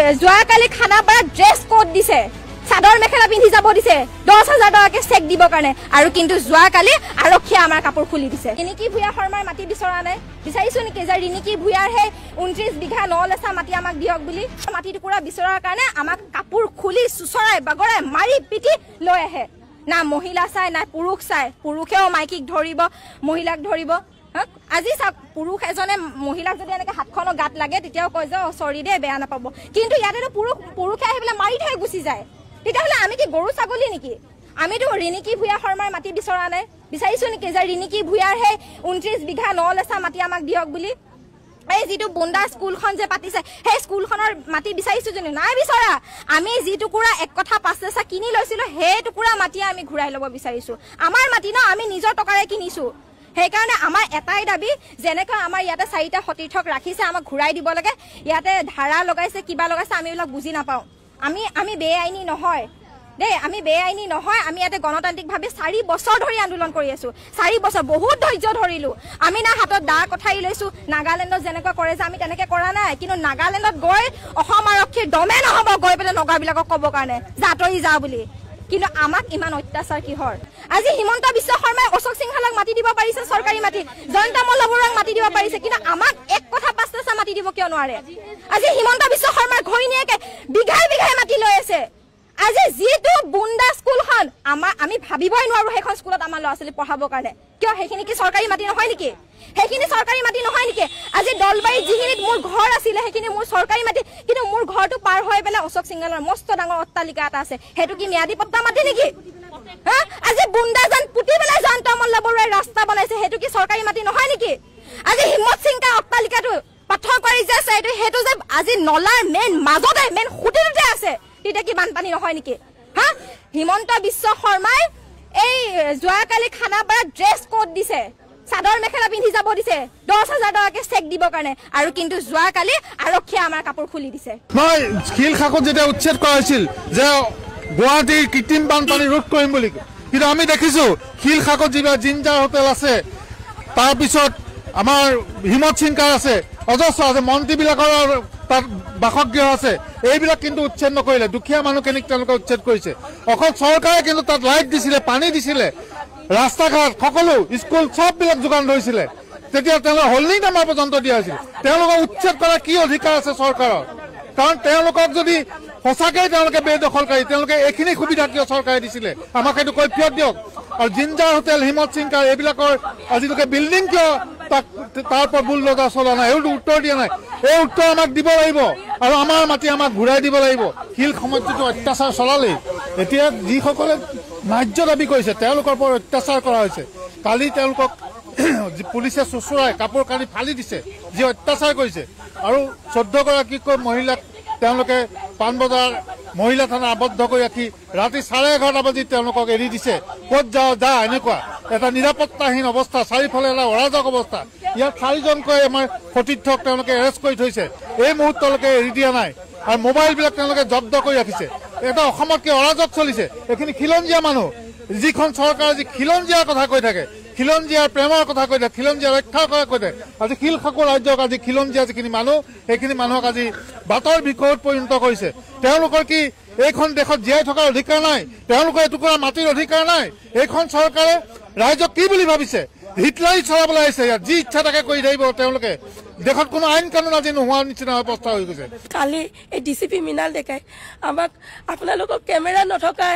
যোৱাকালি খানাপাৰাত dress code দিছে, চাদৰ মেখেলা পিন্ধি যাব দিছে 10,000 টকাকে চেক দিবৰ কাৰণে, আৰু কিন্তু যোৱাকালি আৰক্ষীয়ে আমাৰ কাপোৰ খুলি দিছে। ৰিণিকী ভূঞা শৰ্মাৰ মাটি বিচৰা নাই, বিচাৰিছো নেকি যে ৰিণিকী ভূঞাৰ সেই 29 বিঘা 9 লেচা মাটি আমাক দিয়ক বুলি। মাটি টুকুৰা বিচৰাৰ কাৰণে আমাক কাপোৰ খুলি চুচৰাই বাগৰাই মাৰি পিটি লৈ আহে। না মহিলা চাই না পুৰুষ চাই, পুৰুষেও মাইকীক ধৰিব, মহিলাক ধৰিব। আজি চাওক, পুৰুষ এজনে মহিলাক যদি এনেকে হাতখনৰ গাত লাগে তেতিয়াও কয় যে চৰি দে বেয়া নাপাব, কিন্তু ইয়াতেতো পুৰুষে আহি পেলাই মাৰি থৈ গুচি যায়। তেতিয়াহ'লে আমি কি গৰু ছাগলী নেকি? আমিতো ৰিণিকী ভূঞা শৰ্মাৰ মাটি বিচৰা নাই, বিচাৰিছো নেকি যে ৰিণিকী ভূঞাৰ সেই 29 বিঘা 9 লেচা মাটি আমাক দিয়ক বুলি। এই যিটো বুন্দা স্কুলখন যে পাতিছে সেই স্কুলখনৰ মাটি বিচাৰিছো জানো? নাই বিচৰা। আমি যি টুকুৰা 1 কঠা 5 লেচা কিনি লৈছিলো সেই টুকুৰা মাটি আমি ঘূৰাই ল'ব বিচাৰিছো। আমাৰ মাটি ন, আমি নিজৰ টকাৰে কিনিছো। সেইকাৰণে আমাৰ এটাই দাবী, যেনেকৈ আমাৰ ইয়াতে 4টা সতীৰ্থক ৰাখিছে আমাক ঘূৰাই দিব লাগে। ইয়াতে ধাৰা লগাইছে, কিবা লগাইছে, আমি এইবিলাক বুজি নাপাওঁ। আমি বেআইনী নহয় দেই, আমি বেআইনী নহয়। আমি ইয়াতে গণতান্ত্ৰিকভাৱে 4 বছৰ ধৰি আন্দোলন কৰি আছো। 4 বছৰ বহুত ধৈৰ্য ধৰিলো। আমি না হাতত দা কঠাৰি লৈছো, নাগালেণ্ডত যেনেকৈ কৰে যে আমি তেনেকৈ কৰা নাই। কিন্তু নাগালেণ্ডত গৈ অসম আৰক্ষীৰ দমে নহ'ব গৈ পেলাই নগাবিলাকক ক'বৰ কাৰণে যে আঁতৰি যা বুলি। কিন্তু আমাক ইমান অত্যাচাৰ কিহৰ? আজি হিমন্ত বিশ্ব শৰ্মাই অশোক সিংহালক মাটি দিব পাৰিছে, চৰকাৰী মাটি, জয়ন্ত মল্ল বৰুৱাক মাটি দিব পাৰিছে, কিন্তু আমাক 1 কঠা 5 লেচা মাটি দিব কিয় নোৱাৰে? আজি হিমন্ত বিশ্ব শৰ্মাৰ ঘৈণীয়েকে বিঘাই বিঘাই মাটি লৈ আছে। আজি যিটো বুন্দা স্কুলখন আমি ভাবিবই নোৱাৰো সেইখন স্কুলত আমাৰ ল'ৰা ছোৱালী পঢ়াবৰ কাৰণে। কিয়? সেইখিনি কি চৰকাৰী মাটি নহয় নেকি? সেইখিনি চৰকাৰী মাটি নহয় নেকি? আজি দলবাৰীত যিখিনিত মোৰ ঘৰ আছিলে সেইখিনি মোৰ চৰকাৰী মাটি, কিন্তু মোৰ ঘৰটো পাৰ হৈ পেলাই অশোক সিংহালৰ মস্ত ডাঙৰ অট্টালিকা এটা আছে, সেইটো কি ম্যাদী পট্টা মাটি নেকি? আজি বুন্দাজান পুতি পেলাই জয়ন্ত মল্ল বৰুৱাই ৰাস্তা বনাইছে, সেইটো কি চৰকাৰী মাটি নহয় নেকি? আজি হিম্মত সিংকা অট্টালিকাটো পাথৰ কৰি যে আছে, সেইটো যে আজি নলাৰ মেইন মাজতে মেইন খুঁটিতে আছে, তেতিয়া কি বানপানী নহয় নেকি? হিমন্ত বিশ্ব শৰ্মাই এই যোৱাকালি খানাপাৰাত ড্ৰেছ কোড দিছে, চাদৰ মেখেলা পিন্ধি যাব দিছে 10,000 টকাকে চেক দিবৰ কাৰণে, আৰু কিন্তু যোৱাকালি আৰক্ষীয়ে আমাৰ কাপোৰ খুলি দিছে। মই শিল খাকত যেতিয়া উচ্ছেদ কৰা হৈছিল যে গুৱাহাটীৰ কৃত্ৰিম বানপানী ৰোধ কৰিম বুলি, কিন্তু আমি দেখিছো শিল খাকত যিবিলাক জিঞ্জাৰ হোটেল আছে, তাৰপিছত আমাৰ হিমত সিংকাৰ আছে, অজস্ৰ আছে, মন্ত্ৰীবিলাকৰ তাত বাসগৃহ আছে, এইবিলাক কিন্তু উচ্ছেদ নকৰিলে। দুখীয়া মানুহখিনিক তেওঁলোকে উচ্ছেদ কৰিছে। অকল চৰকাৰে কিন্তু তাত লাইট দিছিলে, পানী দিছিলে, ৰাস্তা ঘাট সকলো স্কুল চববিলাক যোগান ধৰিছিলে। তেতিয়া তেওঁলোকে হলনি নামা পৰ্যন্ত দিয়া হৈছিল। তেওঁলোকক উচ্ছেদ কৰাৰ কি অধিকাৰ আছে চৰকাৰৰ? কাৰণ তেওঁলোকক যদি সঁচাকৈ তেওঁলোকে বেদখলকাৰী, তেওঁলোকে এইখিনি সুবিধা কিয় চৰকাৰে দিছিলে? আমাক সেইটো কৈফিয়ত দিয়ক। আৰু জিঞ্জাৰ হোটেল, হিমত সিংকাৰ এইবিলাকৰ আজিলৈকে বিল্ডিং কিয় তাৰ ওপৰত বুলডোজাৰ চলোৱা নাই? এইটো উত্তৰ দিয়া নাই। এই উত্তৰ আমাক দিব লাগিব, আৰু আমাৰ মাটি আমাক ঘূৰাই দিব লাগিব। শিল সময়ত যিটো অত্যাচাৰ চলালেই, এতিয়া যিসকলে ন্যায্য দাবী কৰিছে তেওঁলোকৰ ওপৰত অত্যাচাৰ কৰা হৈছে। কালি তেওঁলোকক পুলিচে চুচৰাই কাপোৰ কানি ফালি দিছে, যি অত্যাচাৰ কৰিছে। আৰু 14গৰাকীকৈ মহিলাক তেওঁলোকে পাণবজাৰ মহিলা থানা আবদ্ধ কৰি ৰাখি ৰাতি 11:30 বজাত তেওঁলোকক এৰি দিছে। ক'ত যাওঁ যা, এনেকুৱা এটা নিৰাপত্তাহীন অৱস্থা, চাৰিওফালে এটা অৰাজক অৱস্থা। ইয়াত 4জনকৈ আমাৰ সতীৰ্থক তেওঁলোকে এৰেষ্ট কৰি থৈছে, এই মুহূৰ্তলৈকে এৰি দিয়া নাই। আৰু মোবাইলবিলাক তেওঁলোকে জব্দ কৰি ৰাখিছে। এটা অসমত কি অৰাজক চলিছে? এইখিনি খিলঞ্জীয়া মানুহ, যিখন চৰকাৰে যি খিলঞ্জীয়াৰ কথা কৈ থাকে, খিলঞ্জীয়াৰ প্ৰেমৰ কথা কৈ থাকে, খিলঞ্জীয়া ৰক্ষাৰ কথা কৈ থাকে, আজি শিল খাকো ৰাজ্যক আজি খিলঞ্জীয়া যিখিনি মানুহ, সেইখিনি মানুহক আজি বাটৰ বিষয়ত পৰিণত কৰিছে। তেওঁলোকৰ কি এইখন দেশত জীয়াই থকাৰ অধিকাৰ নাই? তেওঁলোকৰ এটুকুৰা মাটিৰ অধিকাৰ নাই? এইখন চৰকাৰে ৰাইজক কি বুলি ভাবিছে? হিটলাৰী চলাবলৈ আহিছে। ইয়াত যি ইচ্ছা তাকে কৰি থাকিব তেওঁলোকে। দেশত কোনো আইন কানুন আজি নোহোৱাৰ নিচিনা অৱস্থা হৈ গৈছে। কালি এই DCP মৃণাল ডেকাই আমাক আপোনালোকক কেমেৰা নথকা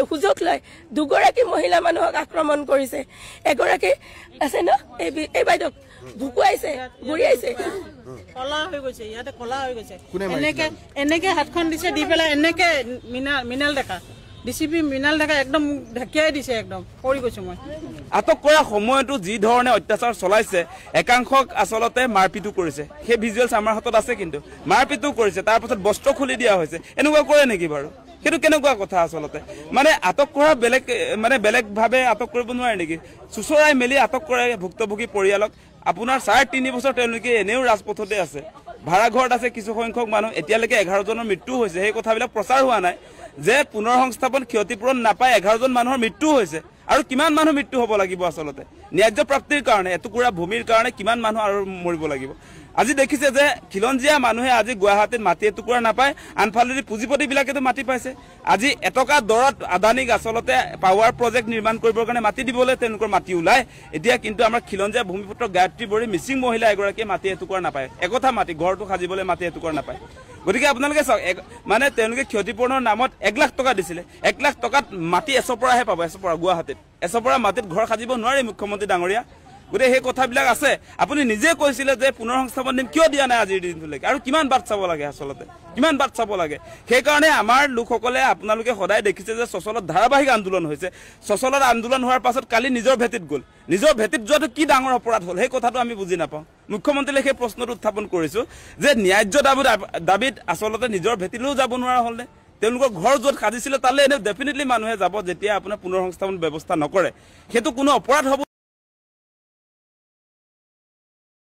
সুযোগ লৈ 2গৰাকী মহিলা মানুহক আক্ৰমণ কৰিছে। এগৰাকী আছে ন, এই বাইদেউ ভুকুৱাইছে, গুৰিয়াইছে, কলা হৈ গৈছে, ইয়াতে কলা হৈ গৈছে। এনেকে হাতখন দিছে, দি পেলাই এনেকে মৃণাল ডেকা DCP মৃণাল ডেকা একদম ঢাকিয়াই দিছে, একদম পৰি গৈছো মই। আটক কৰাৰ সময়তো যি ধৰণে অত্যাচাৰ চলাইছে, একাংশক আচলতে মাৰপিটো কৰিছে। সেই ভিজুৱেলছ আমাৰ হাতত আছে, কিন্তু মাৰপিটো কৰিছে, তাৰপাছত বস্ত্ৰ খুলি দিয়া হৈছে। এনেকুৱা কৰে নেকি বাৰু? সেইটো কেনেকুৱা কথা আচলতে? মানে আটক কৰা বেলেগভাৱে আটক কৰিব নোৱাৰে নেকি? চুচৰাই মেলি আটক কৰে ভুক্তভোগী পৰিয়ালক। আপোনাৰ 3.5 বছৰ তেওঁলোকে এনেও ৰাজপথতে আছে, ভাড়াঘৰত আছে কিছু সংখ্যক মানুহ। এতিয়ালৈকে 11জনৰ মৃত্যু হৈছে, সেই কথাবিলাক প্ৰচাৰ হোৱা নাই যে পুনৰ সংস্থাপন ক্ষতিপূৰণ নাপায় 11জন মানুহৰ মৃত্যু হৈছে। আৰু কিমান মানুহ মৃত্যু হ'ব লাগিব? আচলতে ন্যায্য প্ৰাপ্তিৰ কাৰণে, এটুকুৰা ভূমিৰ কাৰণে কিমান মানুহ আৰু মৰিব লাগিব? আজি দেখিছে যে খিলঞ্জীয়া মানুহে আজি গুৱাহাটীত মাটি এটুকুৰা নাপায়, আনফালেদি পুঁজিপতিবিলাকেতো মাটি পাইছে। আজি এটকা দৰত আদানীক আচলতে পাৱাৰ প্ৰজেক্ট নিৰ্মাণ কৰিবৰ কাৰণে মাটি দিবলৈ তেওঁলোকৰ মাটি ওলায়। এতিয়া কিন্তু আমাৰ খিলঞ্জীয়া ভূমিপুত্ৰ গায়ত্ৰী বড়ি মিচিং মহিলা এগৰাকীয়ে মাটি এটুকুৰা নাপায়, একথা মাটি ঘৰটো সাজিবলৈ মাটি এটুকুৰা নাপায়। গতিকে আপোনালোকে চাওক, মানে তেওঁলোকে ক্ষতিপূৰণৰ নামত 1 লাখ টকা দিছিলে, 1 লাখ টকাত মাটি এচপৰাহে পাব, এচপৰা গুৱাহাটীত এচপৰা মাটিত ঘৰ সাজিব নোৱাৰে মুখ্যমন্ত্ৰী ডাঙৰীয়া। গতিকে সেই কথাবিলাক আছে। আপুনি নিজে কৈছিলে যে পুনৰ সংস্থাপন দিম, কিয় দিয়া নাই আজিৰ দিনটোলৈকে, আৰু কিমান বাট চাব লাগে, আচলতে কিমান বাট চাব লাগে। সেইকাৰণে আমাৰ লোকসকলে আপোনালোকে সদায় দেখিছে যে চচলত ধাৰাবাহিক আন্দোলন হৈছে। চচলত আন্দোলন হোৱাৰ পাছত কালি নিজৰ ভেটিত গ'ল, নিজৰ ভেটিত যোৱাটো কি ডাঙৰ অপৰাধ হ'ল সেই কথাটো আমি বুজি নাপাওঁ। মুখ্যমন্ত্ৰীলে সেই প্ৰশ্নটো উত্থাপন কৰিছোঁ যে ন্যায্য দাবীত আচলতে নিজৰ ভেটিলৈও যাব নোৱাৰা হ'লনে? তেওঁলোকৰ ঘৰ য'ত সাজিছিলে তালৈ এনেও ডেফিনেটলি মানুহে যাব যেতিয়া আপোনাৰ পুনৰ সংস্থাপন ব্যৱস্থা নকৰে। সেইটো কোনো অপৰাধ হ'ব